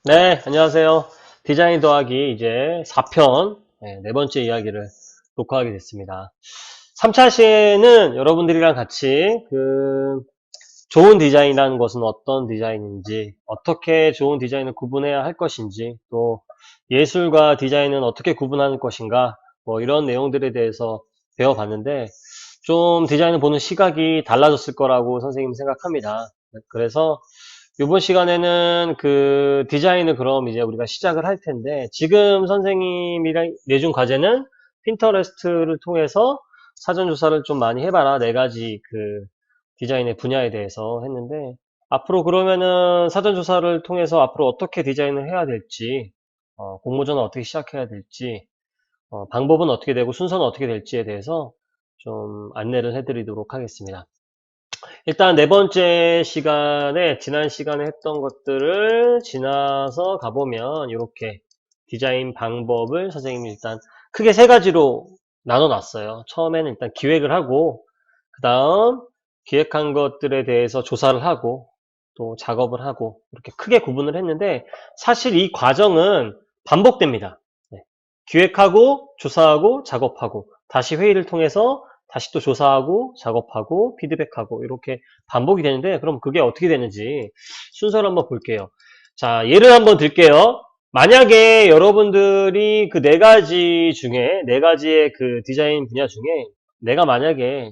네, 안녕하세요. 디자인 더하기 이제 4편, 네 번째 이야기를 녹화하게 됐습니다. 3차 시에는 여러분들이랑 같이 좋은 디자인이라는 것은 어떤 디자인인지, 어떻게 좋은 디자인을 구분해야 할 것인지, 또 예술과 디자인은 어떻게 구분하는 것인가, 뭐 이런 내용들에 대해서 배워봤는데, 좀 디자인을 보는 시각이 달라졌을 거라고 선생님은 생각합니다. 그래서 이번 시간에는 디자인을 그럼 이제 우리가 시작을 할 텐데, 지금 선생님이랑 내준 과제는 핀터레스트를 통해서 사전 조사를 좀 많이 해봐라. 네 가지 디자인의 분야에 대해서 했는데, 앞으로 그러면은 사전 조사를 통해서 앞으로 어떻게 디자인을 해야 될지, 공모전은 어떻게 시작해야 될지, 방법은 어떻게 되고 순서는 어떻게 될지에 대해서 좀 안내를 해드리도록 하겠습니다. 일단 네 번째 시간에 지난 시간에 했던 것들을 지나서 가보면 이렇게 디자인 방법을 선생님이 일단 크게 세 가지로 나눠 놨어요. 처음에는 일단 기획을 하고 그 다음 기획한 것들에 대해서 조사를 하고 또 작업을 하고 이렇게 크게 구분을 했는데 사실 이 과정은 반복됩니다. 네. 기획하고 조사하고 작업하고 다시 회의를 통해서 다시 또 조사하고 작업하고 피드백하고 이렇게 반복이 되는데 그럼 그게 어떻게 되는지 순서를 한번 볼게요. 자, 예를 한번 들게요. 만약에 여러분들이 그 네 가지 중에 네 가지의 그 디자인 분야 중에 내가 만약에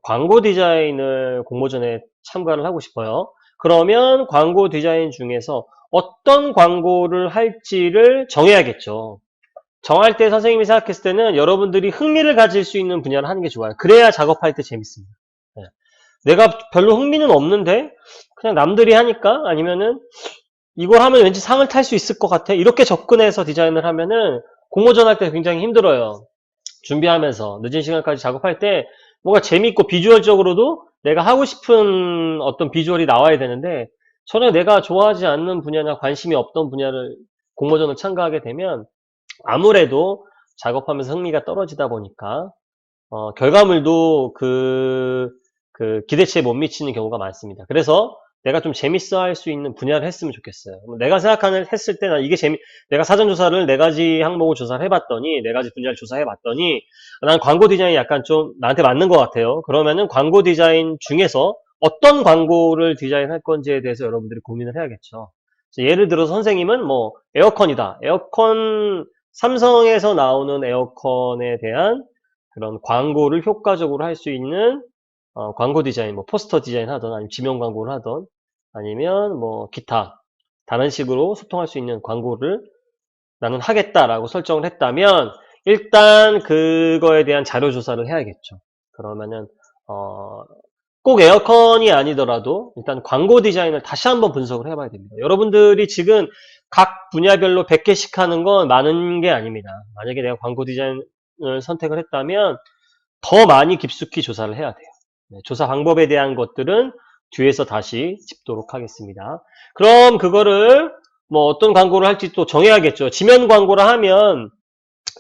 광고 디자인을 공모전에 참가를 하고 싶어요. 그러면 광고 디자인 중에서 어떤 광고를 할지를 정해야겠죠. 정할 때 선생님이 생각했을 때는 여러분들이 흥미를 가질 수 있는 분야를 하는 게 좋아요. 그래야 작업할 때 재밌습니다. 네. 내가 별로 흥미는 없는데 그냥 남들이 하니까 아니면은 이걸 하면 왠지 상을 탈 수 있을 것 같아. 이렇게 접근해서 디자인을 하면은 공모전 할 때 굉장히 힘들어요. 준비하면서 늦은 시간까지 작업할 때 뭔가 재밌고 비주얼적으로도 내가 하고 싶은 어떤 비주얼이 나와야 되는데 전혀 내가 좋아하지 않는 분야나 관심이 없던 분야를 공모전을 참가하게 되면 아무래도 작업하면서 흥미가 떨어지다 보니까 결과물도 기대치에 못 미치는 경우가 많습니다. 그래서 내가 좀 재밌어 할 수 있는 분야를 했으면 좋겠어요. 내가 생각하는 했을 때 내가 사전조사를 네 가지 항목을 조사를 해봤더니 네 가지 분야를 조사해봤더니 난 광고 디자인이 약간 좀 나한테 맞는 것 같아요. 그러면은 광고 디자인 중에서 어떤 광고를 디자인할 건지에 대해서 여러분들이 고민을 해야겠죠. 예를 들어서 선생님은 뭐 에어컨이다. 에어컨 삼성에서 나오는 에어컨에 대한 그런 광고를 효과적으로 할 수 있는 광고 디자인, 뭐 포스터 디자인 하던 아니면 지명 광고를 하던 아니면 뭐 기타 다른 식으로 소통할 수 있는 광고를 나는 하겠다라고 설정을 했다면 일단 그거에 대한 자료 조사를 해야겠죠. 그러면은 어, 꼭 에어컨이 아니더라도 일단 광고 디자인을 다시 한번 분석을 해봐야 됩니다. 여러분들이 지금 각 분야별로 100개씩 하는 건 많은 게 아닙니다. 만약에 내가 광고 디자인을 선택을 했다면 더 많이 깊숙이 조사를 해야 돼요. 네, 조사 방법에 대한 것들은 뒤에서 다시 짚도록 하겠습니다. 그럼 그거를 뭐 어떤 광고를 할지 또 정해야겠죠. 지면 광고를 하면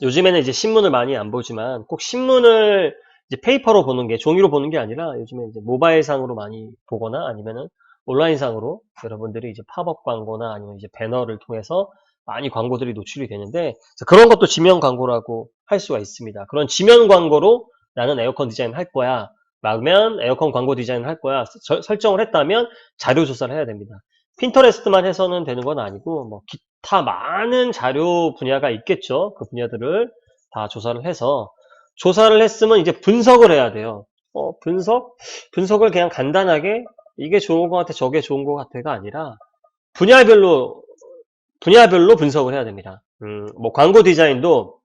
요즘에는 이제 신문을 많이 안 보지만 꼭 신문을 이제 페이퍼로 보는 게 종이로 보는 게 아니라 요즘에 이제 모바일상으로 많이 보거나 아니면은 온라인상으로 여러분들이 이제 팝업 광고나 아니면 이제 배너를 통해서 많이 광고들이 노출이 되는데 그런 것도 지면 광고라고 할 수가 있습니다. 그런 지면 광고로 나는 에어컨 디자인 할 거야. 라면 에어컨 광고 디자인을 할 거야. 설정을 했다면 자료 조사를 해야 됩니다. 핀터레스트만 해서는 되는 건 아니고 뭐 기타 많은 자료 분야가 있겠죠. 그 분야들을 다 조사를 해서 조사를 했으면 이제 분석을 해야 돼요. 분석을 그냥 간단하게 이게 좋은 것 같아, 저게 좋은 것 같아가 아니라 분야별로 분석을 해야 됩니다. 뭐 광고 디자인도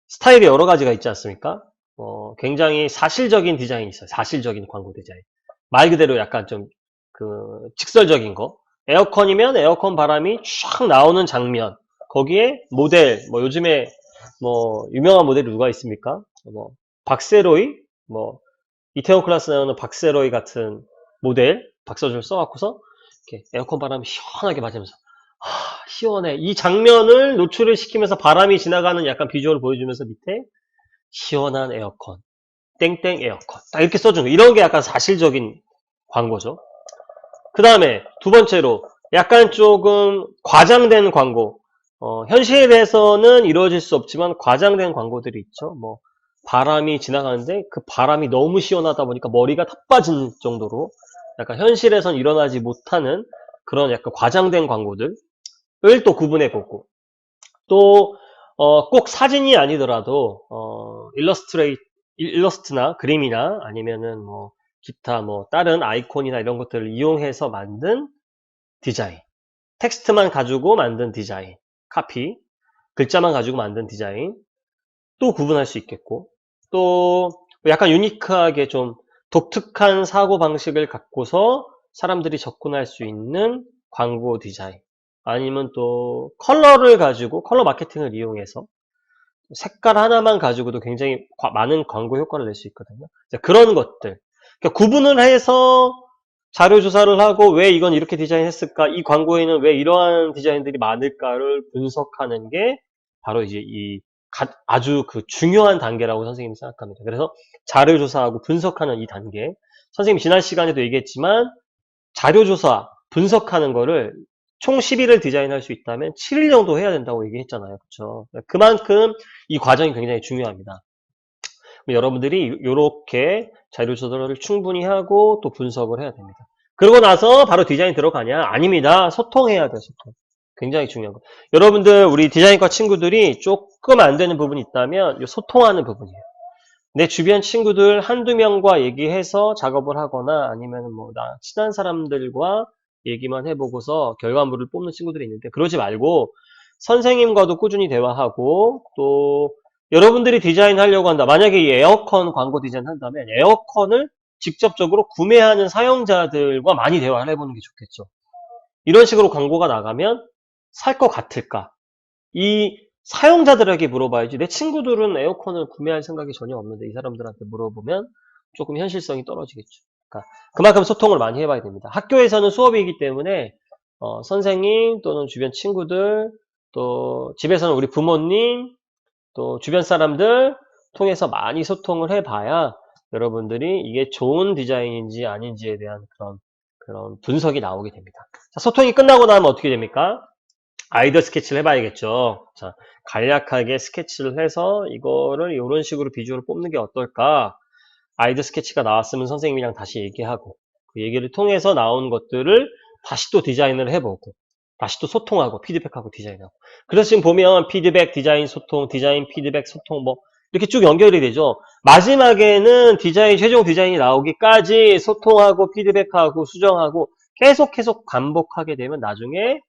스타일이 여러 가지가 있지 않습니까? 굉장히 사실적인 디자인이 있어요. 사실적인 광고 디자인. 말 그대로 약간 좀 직설적인 거. 에어컨이면 에어컨 바람이 쫙 나오는 장면. 거기에 모델, 뭐 요즘에 뭐 유명한 모델이 누가 있습니까? 뭐 박세로이, 뭐 이태원 클래스 나오는 박세로이 같은 모델 박서준을 써갖고서 이렇게 에어컨 바람이 시원하게 맞으면서 시원해. 이 장면을 노출을 시키면서 바람이 지나가는 약간 비주얼을 보여주면서 밑에 시원한 에어컨, 땡땡 에어컨. 딱 이렇게 써주는 거. 이런 게 약간 사실적인 광고죠. 그 다음에 두 번째로 약간 조금 과장된 광고, 현실에서는 이루어질 수 없지만 과장된 광고들이 있죠. 뭐 바람이 지나가는데 그 바람이 너무 시원하다 보니까 머리가 다 빠진 정도로 약간 현실에선 일어나지 못하는 그런 약간 과장된 광고들을 또 구분해 보고, 또 꼭 사진이 아니더라도 일러스트나 그림이나 아니면은 뭐 기타 뭐 다른 아이콘이나 이런 것들을 이용해서 만든 디자인, 텍스트만 가지고 만든 디자인, 카피, 글자만 가지고 만든 디자인 또 구분할 수 있겠고, 또 약간 유니크하게 좀 독특한 사고방식을 갖고서 사람들이 접근할 수 있는 광고 디자인, 아니면 또 컬러를 가지고 컬러 마케팅을 이용해서 색깔 하나만 가지고도 굉장히 많은 광고 효과를 낼 수 있거든요. 그런 것들, 그러니까 구분을 해서 자료 조사를 하고 왜 이건 이렇게 디자인했을까, 이 광고에는 왜 이러한 디자인들이 많을까를 분석하는 게 바로 이제 이 아주 그 중요한 단계라고 선생님이 생각합니다. 그래서 자료 조사하고 분석하는 이 단계, 선생님 지난 시간에도 얘기했지만 자료 조사 분석하는 거를 총 10일을 디자인할 수 있다면 7일 정도 해야 된다고 얘기했잖아요. 그렇죠? 그만큼 이 과정이 굉장히 중요합니다. 여러분들이 이렇게 자료 조사를 충분히 하고 또 분석을 해야 됩니다. 그러고 나서 바로 디자인 들어가냐? 아닙니다. 소통해야 돼요. 소통. 굉장히 중요한 거. 여러분들 우리 디자인과 친구들이 조금 안 되는 부분이 있다면 이 소통하는 부분이에요. 내 주변 친구들 한두 명과 얘기해서 작업을 하거나 아니면 뭐 나 친한 사람들과 얘기만 해보고서 결과물을 뽑는 친구들이 있는데, 그러지 말고 선생님과도 꾸준히 대화하고, 또 여러분들이 디자인하려고 한다. 만약에 이 에어컨 광고 디자인 한다면 에어컨을 직접적으로 구매하는 사용자들과 많이 대화를 해보는 게 좋겠죠. 이런 식으로 광고가 나가면 살 것 같을까? 이 사용자들에게 물어봐야지. 내 친구들은 에어컨을 구매할 생각이 전혀 없는데 이 사람들한테 물어보면 조금 현실성이 떨어지겠죠. 그러니까 그만큼 소통을 많이 해봐야 됩니다. 학교에서는 수업이기 때문에 선생님 또는 주변 친구들, 또 집에서는 우리 부모님, 또 주변 사람들 통해서 많이 소통을 해봐야 여러분들이 이게 좋은 디자인인지 아닌지에 대한 그런 분석이 나오게 됩니다. 자, 소통이 끝나고 나면 어떻게 됩니까? 아이디어 스케치를 해봐야겠죠. 자, 간략하게 스케치를 해서 이거를 이런 식으로 비주얼을 뽑는 게 어떨까? 아이디어 스케치가 나왔으면 선생님이랑 다시 얘기하고, 그 얘기를 통해서 나온 것들을 다시 또 디자인을 해보고, 다시 또 소통하고, 피드백하고, 디자인하고. 그래서 지금 보면 피드백, 디자인, 소통, 디자인, 피드백, 소통, 뭐 이렇게 쭉 연결이 되죠. 마지막에는 디자인, 최종 디자인이 나오기까지 소통하고, 피드백하고, 수정하고 계속 반복하게 되면 나중에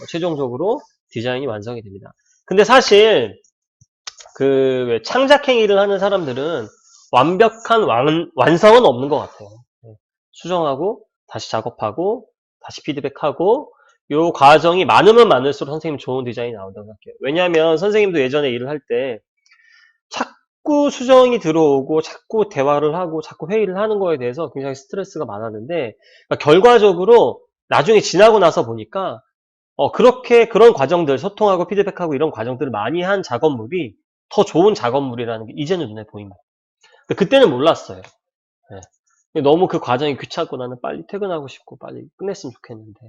최종적으로 디자인이 완성이 됩니다. 근데 사실 그 창작행위를 하는 사람들은 완벽한 완성은 없는 것 같아요. 수정하고 다시 작업하고 다시 피드백하고 요 과정이 많으면 많을수록 선생님 좋은 디자인이 나온다고 생각해요. 왜냐하면 선생님도 예전에 일을 할 때 자꾸 수정이 들어오고 자꾸 대화를 하고 자꾸 회의를 하는 거에 대해서 굉장히 스트레스가 많았는데, 그러니까 결과적으로 나중에 지나고 나서 보니까 그렇게 그런 과정들, 소통하고 피드백하고 이런 과정들을 많이 한 작업물이 더 좋은 작업물이라는 게 이제는 눈에 보입니다. 그때는 몰랐어요. 네. 너무 그 과정이 귀찮고 나는 빨리 퇴근하고 싶고 빨리 끝냈으면 좋겠는데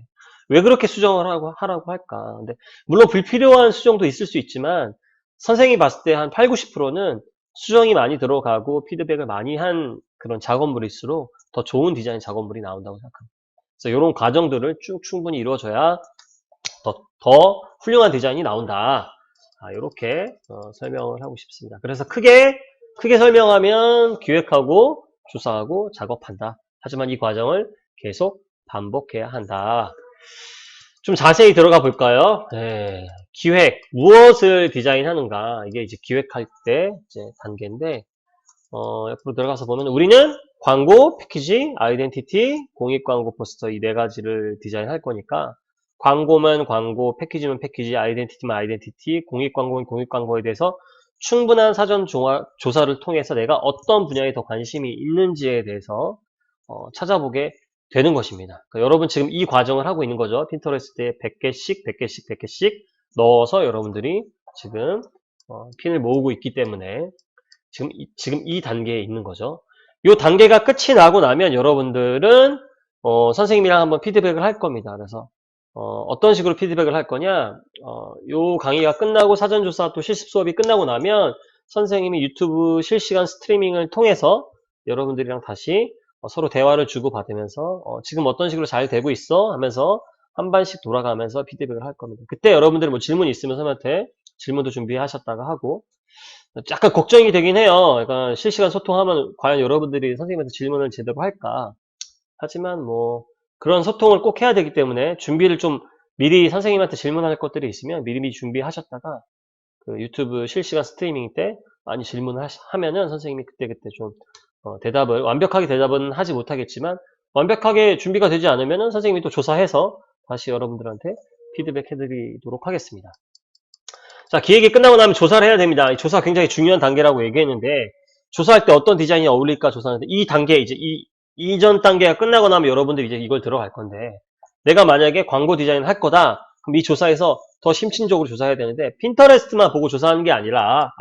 왜 그렇게 수정을 하라고 할까? 근데 물론 불필요한 수정도 있을 수 있지만 선생님이 봤을 때 한 8, 90%는 수정이 많이 들어가고 피드백을 많이 한 그런 작업물일수록 더 좋은 디자인 작업물이 나온다고 생각합니다. 그래서 이런 과정들을 쭉 충분히 이루어져야 더 훌륭한 디자인이 나온다. 이렇게 설명을 하고 싶습니다. 그래서 크게 설명하면 기획하고 조사하고 작업한다. 하지만 이 과정을 계속 반복해야 한다. 좀 자세히 들어가 볼까요? 네, 기획, 무엇을 디자인하는가. 이게 이제 기획할 때 이제 단계인데, 옆으로 들어가서 보면 우리는 광고, 패키지, 아이덴티티, 공익 광고 포스터 이 네 가지를 디자인할 거니까 광고면 광고, 패키지면 패키지, 아이덴티티면 아이덴티티, 공익 광고면 공익 광고에 대해서 충분한 사전 조사를 통해서 내가 어떤 분야에 더 관심이 있는지에 대해서 찾아보게 되는 것입니다. 그러니까 여러분 지금 이 과정을 하고 있는 거죠. 핀터레스트에 100개씩, 100개씩, 100개씩 넣어서 여러분들이 지금 핀을 모으고 있기 때문에 지금 이 단계에 있는 거죠. 이 단계가 끝이 나고 나면 여러분들은 선생님이랑 한번 피드백을 할 겁니다. 그래서 어떤 식으로 피드백을 할 거냐, 요 강의가 끝나고 사전조사 또 실습 수업이 끝나고 나면 선생님이 유튜브 실시간 스트리밍을 통해서 여러분들이랑 다시 서로 대화를 주고받으면서 지금 어떤 식으로 잘 되고 있어? 하면서 한 반씩 돌아가면서 피드백을 할 겁니다. 그때 여러분들이 뭐 질문이 있으면 선생님한테 질문도 준비하셨다가 하고, 약간 걱정이 되긴 해요. 그러니까 실시간 소통하면 과연 여러분들이 선생님한테 질문을 제대로 할까? 하지만 뭐 그런 소통을 꼭 해야 되기 때문에 준비를 좀 미리 선생님한테 질문할 것들이 있으면 미리미리 준비하셨다가 그 유튜브 실시간 스트리밍 때 많이 질문을 하면은 선생님이 그때그때 좀 대답을 완벽하게 대답은 하지 못하겠지만 완벽하게 준비가 되지 않으면은 선생님이 또 조사해서 다시 여러분들한테 피드백 해드리도록 하겠습니다. 자, 기획이 끝나고 나면 조사를 해야 됩니다. 이 조사 굉장히 중요한 단계라고 얘기했는데 조사할 때 어떤 디자인이 어울릴까 조사하는데 이 단계 이제 이전 단계가 끝나고 나면 여러분들이 이제 이걸 들어갈 건데 내가 만약에 광고 디자인을 할 거다 그럼 이 조사에서 더 심층적으로 조사해야 되는데 핀터레스트만 보고 조사하는 게 아니라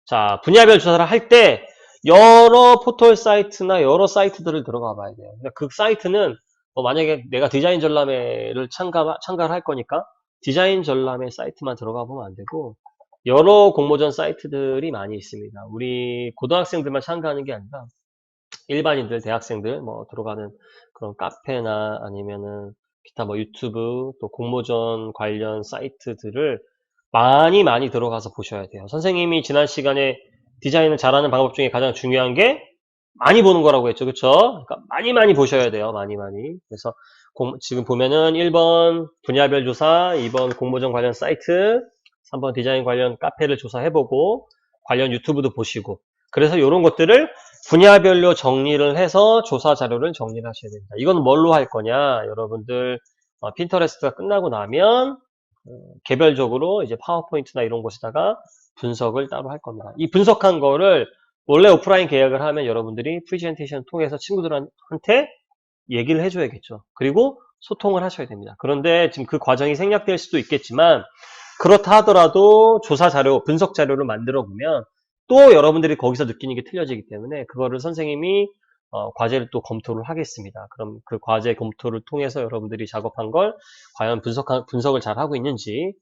자, 분야별 조사를 할 때 여러 포털 사이트나 여러 사이트들을 들어가 봐야 돼요. 그러니까 그 사이트는 만약에 내가 디자인 전람회를 참가를 할 거니까 디자인 전람회 사이트만 들어가 보면 안 되고 여러 공모전 사이트들이 많이 있습니다. 우리 고등학생들만 참가하는 게 아니라 일반인들, 대학생들 뭐 들어가는 그런 카페나 아니면은 기타 뭐 유튜브 또 공모전 관련 사이트들을 많이 들어가서 보셔야 돼요. 선생님이 지난 시간에 디자인을 잘하는 방법 중에 가장 중요한 게 많이 보는 거라고 했죠. 그쵸? 그러니까 많이 보셔야 돼요. 많이. 그래서 지금 보면은 1번 분야별 조사, 2번 공모전 관련 사이트, 3번 디자인 관련 카페를 조사해보고 관련 유튜브도 보시고 그래서 이런 것들을 분야별로 정리를 해서 조사 자료를 정리를 하셔야 됩니다. 이건 뭘로 할 거냐? 여러분들 핀터레스트가 끝나고 나면 개별적으로 이제 파워포인트나 이런 곳에다가 분석을 따로 할 겁니다. 이 분석한 거를 원래 오프라인 계약을 하면 여러분들이 프레젠테이션 통해서 친구들한테 얘기를 해줘야겠죠. 그리고 소통을 하셔야 됩니다. 그런데 지금 그 과정이 생략될 수도 있겠지만 그렇다 하더라도 조사 자료, 분석 자료를 만들어 보면 또 여러분들이 거기서 느끼는 게 틀려지기 때문에 그거를 선생님이 과제를 또 검토를 하겠습니다. 그럼 그 과제 검토를 통해서 여러분들이 작업한 걸 과연 분석을 잘 하고 있는지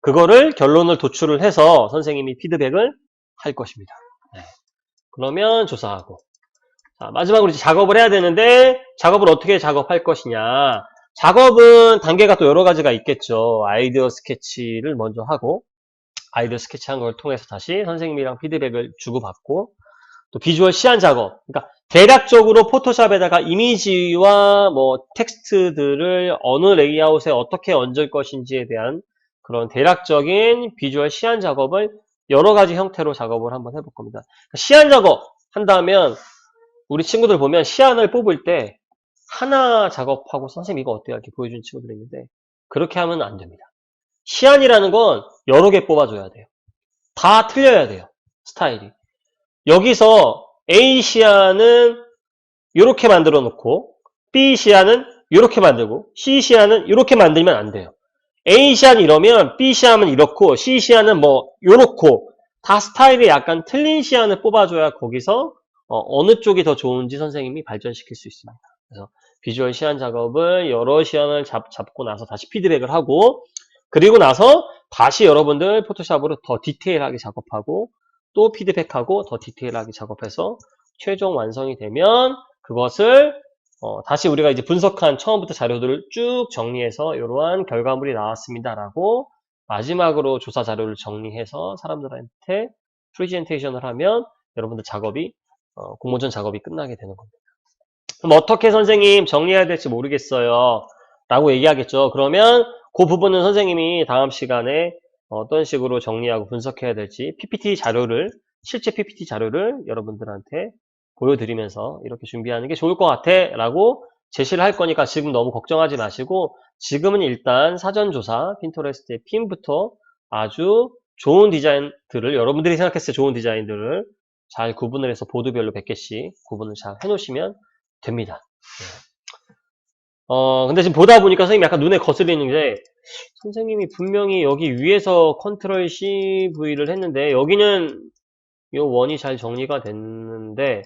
그거를 결론을 도출을 해서 선생님이 피드백을 할 것입니다. 네. 그러면 조사하고 자, 마지막으로 이제 작업을 해야 되는데 작업을 어떻게 작업할 것이냐 작업은 단계가 또 여러 가지가 있겠죠. 아이디어 스케치를 먼저 하고 아이디어 스케치한 걸 통해서 다시 선생님이랑 피드백을 주고받고 또 비주얼 시안 작업 그러니까 대략적으로 포토샵에다가 이미지와 뭐 텍스트들을 어느 레이아웃에 어떻게 얹을 것인지에 대한 그런 대략적인 비주얼 시안 작업을 여러 가지 형태로 작업을 한번 해볼 겁니다. 시안 작업 한다면 우리 친구들 보면 시안을 뽑을 때 하나 작업하고 선생님 이거 어때요? 이렇게 보여준 친구들이 있는데 그렇게 하면 안 됩니다. 시안이라는 건 여러 개 뽑아줘야 돼요. 다 틀려야 돼요. 스타일이. 여기서 A 시안은 이렇게 만들어 놓고 B 시안은 이렇게 만들고 C 시안은 이렇게 만들면 안 돼요. A 시안 이러면 B 시안은 이렇고 C 시안은 뭐 이렇고 다 스타일이 약간 틀린 시안을 뽑아줘야 거기서 어느 쪽이 더 좋은지 선생님이 발전시킬 수 있습니다. 그래서 비주얼 시안 작업을 여러 시안을 잡고 나서 다시 피드백을 하고 그리고 나서 다시 여러분들 포토샵으로 더 디테일하게 작업하고 또 피드백하고 더 디테일하게 작업해서 최종 완성이 되면 그것을 다시 우리가 이제 분석한 처음부터 자료들을 쭉 정리해서 이러한 결과물이 나왔습니다라고 마지막으로 조사 자료를 정리해서 사람들한테 프레젠테이션을 하면 여러분들 작업이 공모전 작업이 끝나게 되는 겁니다. 그럼 어떻게 선생님 정리해야 될지 모르겠어요 라고 얘기하겠죠. 그러면 그 부분은 선생님이 다음 시간에 어떤 식으로 정리하고 분석해야 될지 실제 PPT 자료를 여러분들한테 보여드리면서 이렇게 준비하는 게 좋을 것 같아 라고 제시를 할 거니까 지금 너무 걱정하지 마시고 지금은 일단 사전조사 핀터레스트의 핀부터 아주 좋은 디자인들을 여러분들이 생각했을 때 좋은 디자인들을 잘 구분을 해서 보드별로 100개씩 구분을 잘 해놓으시면 됩니다. 근데 지금 보다 보니까 선생님이 약간 눈에 거슬리는 게 선생님이 분명히 여기 위에서 컨트롤 CV를 했는데 여기는 이 원이 잘 정리가 됐는데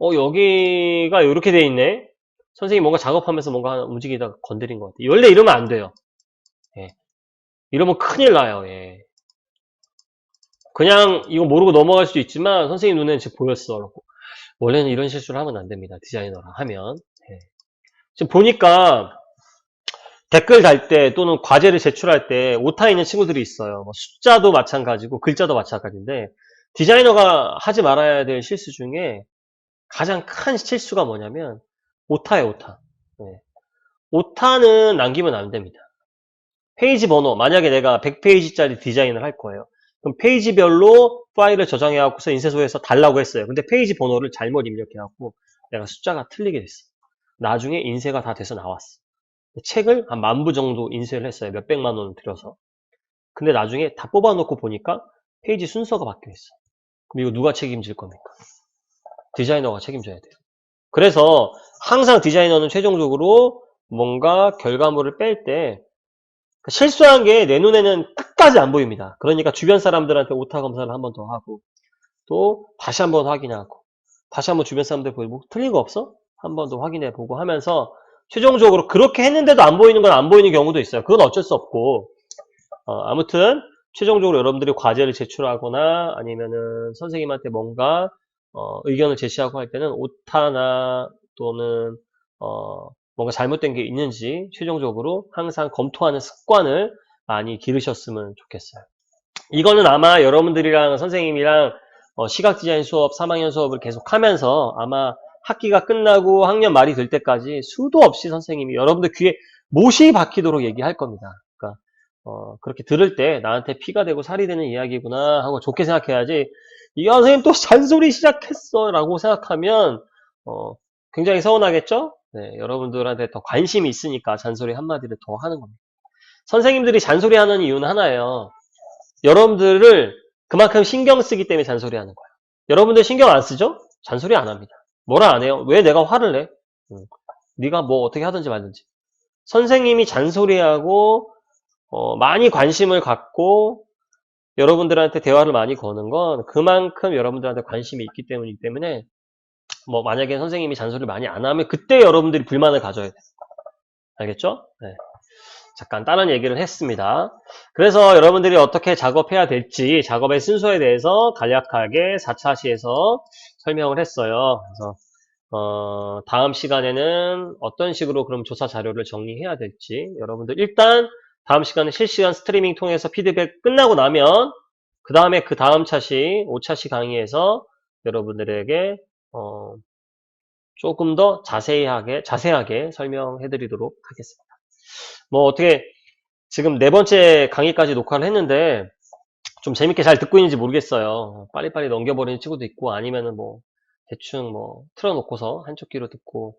여기가 이렇게 돼 있네. 선생님이 뭔가 작업하면서 뭔가 움직이다가 건드린 것 같아요. 원래 이러면 안 돼요. 예. 이러면 큰일 나요. 예. 그냥 이거 모르고 넘어갈 수도 있지만 선생님 눈에는 지금 보였어. 원래는 이런 실수를 하면 안 됩니다. 디자이너랑 하면. 예. 지금 보니까 댓글 달 때 또는 과제를 제출할 때 오타 있는 친구들이 있어요. 뭐 숫자도 마찬가지고 글자도 마찬가지인데 디자이너가 하지 말아야 될 실수 중에 가장 큰 실수가 뭐냐면 오타예요, 오타. 네. 오타는 남기면 안 됩니다. 페이지 번호, 만약에 내가 100페이지짜리 디자인을 할 거예요. 그럼 페이지별로 파일을 저장해 갖고서 인쇄소에서 달라고 했어요. 근데 페이지 번호를 잘못 입력해 갖고 내가 숫자가 틀리게 됐어. 나중에 인쇄가 다 돼서 나왔어. 책을 한 10,000부 정도 인쇄를 했어요. 몇백만 원을 들여서. 근데 나중에 다 뽑아놓고 보니까 페이지 순서가 바뀌어 있어. 그럼 이거 누가 책임질 겁니까? 디자이너가 책임져야 돼요. 그래서 항상 디자이너는 최종적으로 뭔가 결과물을 뺄 때 실수한 게 내 눈에는 끝까지 안 보입니다. 그러니까 주변 사람들한테 오타 검사를 한 번 더 하고 또 다시 한번 확인하고 다시 한번 주변 사람들 보고 뭐 틀린 거 없어? 한 번 더 확인해 보고 하면서 최종적으로 그렇게 했는데도 안 보이는 건 안 보이는 경우도 있어요. 그건 어쩔 수 없고 아무튼 최종적으로 여러분들이 과제를 제출하거나 아니면은 선생님한테 뭔가 의견을 제시하고 할 때는 오타나 또는 뭔가 잘못된 게 있는지 최종적으로 항상 검토하는 습관을 많이 기르셨으면 좋겠어요. 이거는 아마 여러분들이랑 선생님이랑 시각 디자인 수업, 3학년 수업을 계속 하면서 아마 학기가 끝나고 학년 말이 될 때까지 수도 없이 선생님이 여러분들 귀에 못이 박히도록 얘기할 겁니다. 그러니까 그렇게 들을 때 나한테 피가 되고 살이 되는 이야기구나 하고 좋게 생각해야지 이 선생님 또 잔소리 시작했어 라고 생각하면 굉장히 서운하겠죠? 네, 여러분들한테 더 관심이 있으니까 잔소리 한마디를 더 하는 겁니다. 선생님들이 잔소리하는 이유는 하나예요. 여러분들을 그만큼 신경 쓰기 때문에 잔소리하는 거예요. 여러분들 신경 안 쓰죠? 잔소리 안 합니다. 뭐라 안 해요? 왜 내가 화를 내? 네가 뭐 어떻게 하든지 말든지. 선생님이 잔소리하고 많이 관심을 갖고 여러분들한테 대화를 많이 거는 건 그만큼 여러분들한테 관심이 있기 때문이기 때문에 뭐 만약에 선생님이 잔소리를 많이 안 하면 그때 여러분들이 불만을 가져야 돼요. 알겠죠? 네. 잠깐 다른 얘기를 했습니다. 그래서 여러분들이 어떻게 작업해야 될지 작업의 순서에 대해서 간략하게 4차 시에서 설명을 했어요. 그래서 다음 시간에는 어떤 식으로 그럼 조사 자료를 정리해야 될지 여러분들 일단 다음 시간에 실시간 스트리밍 통해서 피드백 끝나고 나면 그 다음에 그 다음 차시 5차시 강의에서 여러분들에게 조금 더 자세하게 설명해 드리도록 하겠습니다. 뭐 어떻게 지금 4번째 강의까지 녹화를 했는데 좀 재밌게 잘 듣고 있는지 모르겠어요. 빨리빨리 넘겨버리는 친구도 있고 아니면은 뭐 대충 뭐 틀어놓고서 한쪽 귀로 듣고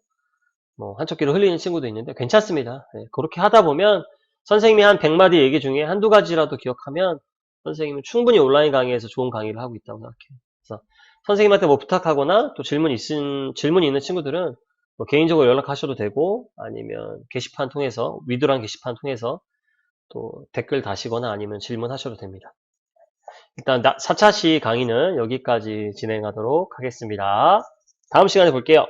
뭐 한쪽 귀로 흘리는 친구도 있는데 괜찮습니다. 네, 그렇게 하다 보면 선생님이 한 100마디 얘기 중에 한두 가지라도 기억하면 선생님은 충분히 온라인 강의에서 좋은 강의를 하고 있다고 생각해요. 그래서 선생님한테 뭐 부탁하거나 또 질문이 있는 친구들은 뭐 개인적으로 연락하셔도 되고 아니면 게시판 통해서 위드란 게시판 통해서 또 댓글 다시거나 아니면 질문하셔도 됩니다. 일단 4차시 강의는 여기까지 진행하도록 하겠습니다. 다음 시간에 볼게요.